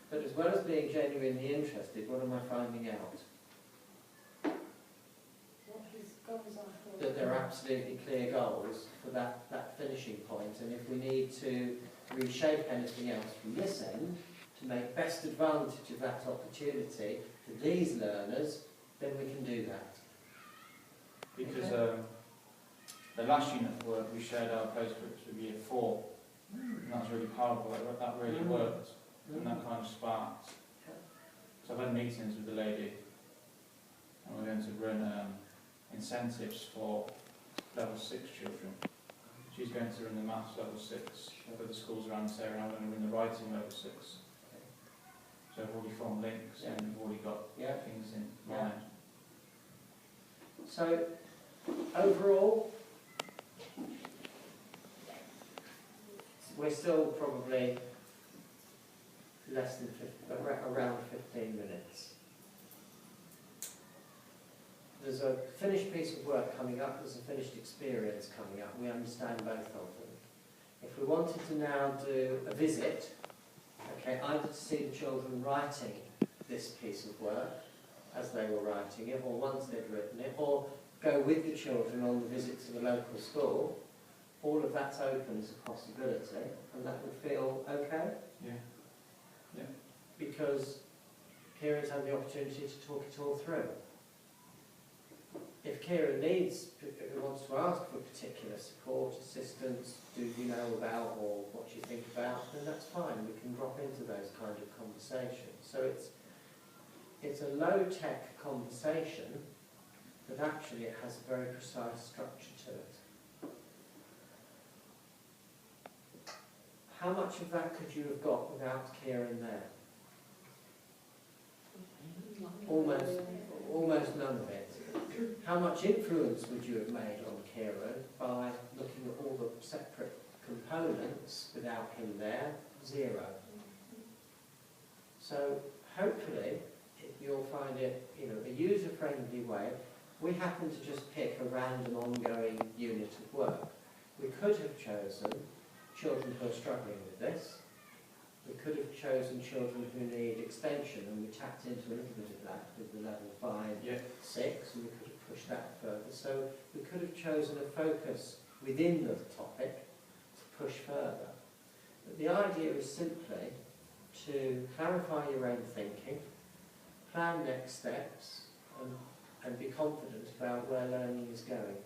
But as well as being genuinely interested, what am I finding out? What his goals are for That there are absolutely clear goals for that finishing point, and if we need to reshape anything else from this end to make best advantage of that opportunity for these learners, then we can do that. Because the last unit of work we shared our postscripts with year 4, and that was really powerful. That really worked, and that kind of sparked. So I've had meetings with the lady, and we're going to run incentives for level 6 children. She's going to run the maths level 6 for the schools around this area, and I'm going to run the writing level 6. So I've already formed links, and we've already got things in mind. So, overall, we're still probably less than around 15 minutes. There's a finished piece of work coming up, there's a finished experience coming up, we understand both of them. If we wanted to now do a visit, okay, either to see the children writing this piece of work as they were writing it, or once they'd written it, or go with the children on the visit to the local school, all of that's open as a possibility, and that would feel okay? Yeah. Yeah. Because Kieran's had the opportunity to talk it all through. If Kieran wants to ask for particular support, assistance, do you know about, or what do you think about, then that's fine, we can drop into those kind of conversations. So it's a low-tech conversation, but actually it has a very precise structure to it. How much of that could you have got without Kieran there? Almost none of it. How much influence would you have made on Kieran by looking at all the separate components without him there? 0. So hopefully you'll find it, a user-friendly way. We happen to just pick a random ongoing unit of work. We could have chosen children who are struggling with this. We could have chosen children who need extension, and we tapped into a little bit of that with the level 5, 6, and we could have pushed that further. So we could have chosen a focus within the topic to push further. But the idea is simply to clarify your own thinking, plan next steps, and be confident about where learning is going.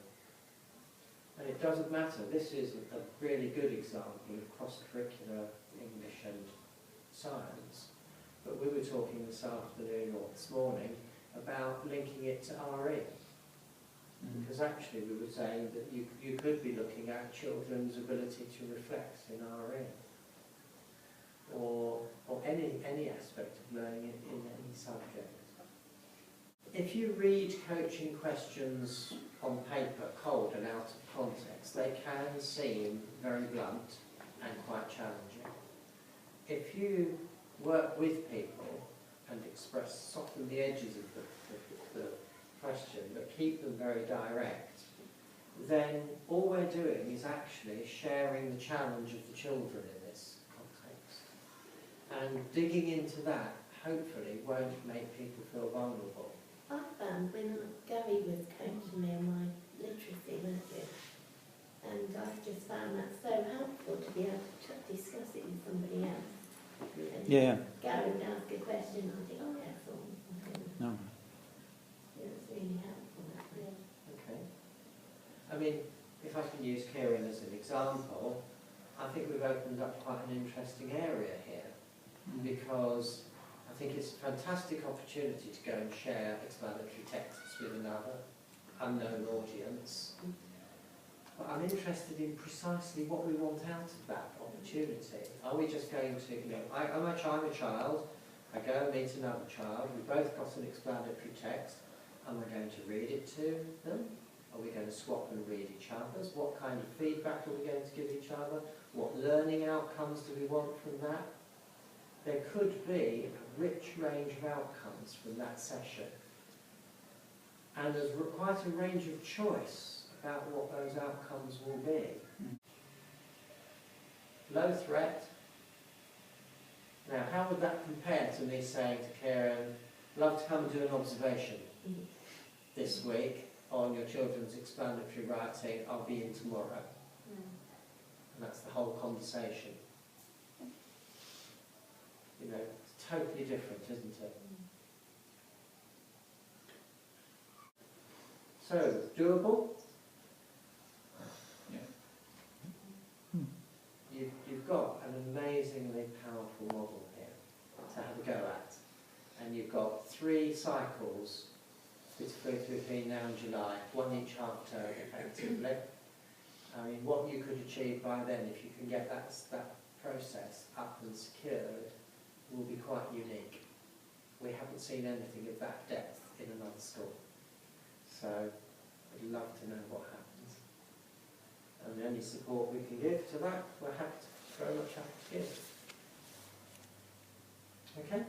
And it doesn't matter, this is a really good example of cross-curricular English and science, but we were talking this afternoon or this morning about linking it to RE. Because actually we were saying that you could be looking at children's ability to reflect in RE, or any aspect of learning in any subject. If you read coaching questions on paper, cold and out of context, they can seem very blunt and quite challenging. If you work with people and soften the edges of the question, but keep them very direct, then all we're doing is actually sharing the challenge of the children in this context. And digging into that, hopefully, won't make people feel vulnerable. I found when Gary was coaching me on my literacy module, and I've just found that so helpful to be able to discuss it with somebody else. And Gary would ask a question, and I think, oh yeah, no. It was really helpful. Okay. I mean, if I can use Kieran as an example, I think we've opened up quite an interesting area here, because I think it's a fantastic opportunity to go and share explanatory texts with another unknown audience. But I'm interested in precisely what we want out of that opportunity. Are we just going to, I'm a child, I go and meet another child, we've both got an explanatory text, am I going to read it to them? Are we going to swap and read each other's? What kind of feedback are we going to give each other? What learning outcomes do we want from that? There could be a rich range of outcomes from that session. And there's quite a range of choice about what those outcomes will be. Low threat, Now, how would that compare to me saying to Kieran, love to come and do an observation this week on your children's explanatory writing, I'll be in tomorrow. And that's the whole conversation. You know, it's totally different, isn't it? So, doable? You've got an amazingly powerful model here to have a go at. And you've got 3 cycles between now and July, 1 each half term effectively. I mean, what you could achieve by then, if you can get that process up and secured, will be quite unique. We haven't seen anything of that depth in another school. So, I'd love to know what happens. And any support we can give to that, we're very much happy to give. Okay?